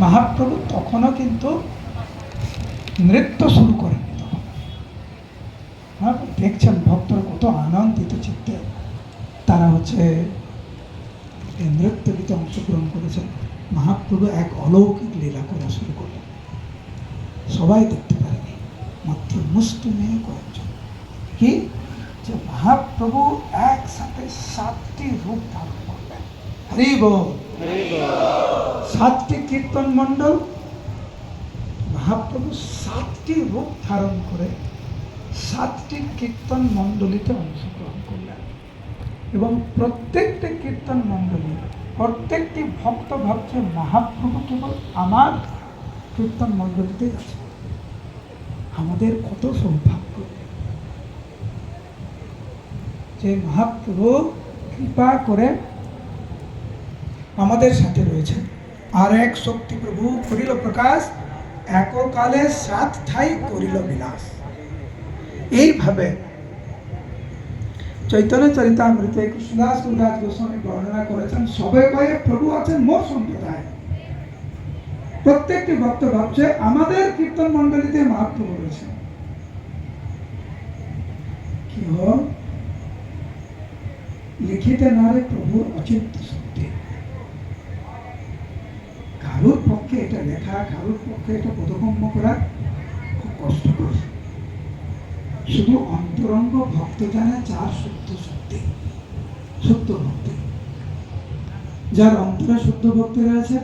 মহাপ্রভু তখনও কিন্তু নৃত্য শুরু করেন। হ্যাঁ, দেখছেন ভক্তরা কত আনন্দিত চিত্তে তারা এই নৃত্য গীতে অংশগ্রহণ করেছেন। মহাপ্রভু এক অলৌকিক লীলা করা শুরু করলেন। সবাই দেখতে পারেনি, মাত্র মুষ্টিমেয় কয়েকজন। কি যে মহাপ্রভু একসাথে 7টি রূপ ধারণ করলেন। হরি বল। 7টি কীর্তন মণ্ডল, মহাপ্রভু 7টি রূপ ধারণ করে 7টি কীর্তন মণ্ডলীতে অংশগ্রহণ করলেন। এবং প্রত্যেকটি কীর্তন মণ্ডলী, প্রত্যেকটি ভক্ত ভাবছে মহাপ্রভু কেবল আমার কীর্তন মণ্ডলীতেই আছে। আমাদের কত সৌভাগ্য যে মহাপ্রভু কৃপা করে আমাদের সাথে রয়েছেন। আর এক শক্তি প্রভু করিল প্রকাশ, এককালে 7 ঠাই করিল বিলাস। এইভাবে চৈতন্য চরিতামৃতে কৃষ্ণদাস গুরুদাস গোস্বামী বর্ণনা করেছেন। সবে কয়ে প্রভু আছেন মোর সম্প্রদায়। প্রত্যেকটি ভক্ত ভাবছে আমাদের কীর্তন মণ্ডলীতে মহাপ্রভু রয়েছে। কি হল? লিখিতে নারে প্রভুর অচিন্ত শক্তি। কারোর পক্ষে এটা লেখা, কারোর পক্ষে এটা বোধগম্য করা খুব কষ্টকর। শুধু অন্তরঙ্গ ভক্ত জানে যার শুদ্ধ ভক্তি, যার অন্তরে শুদ্ধ ভক্তি রয়েছে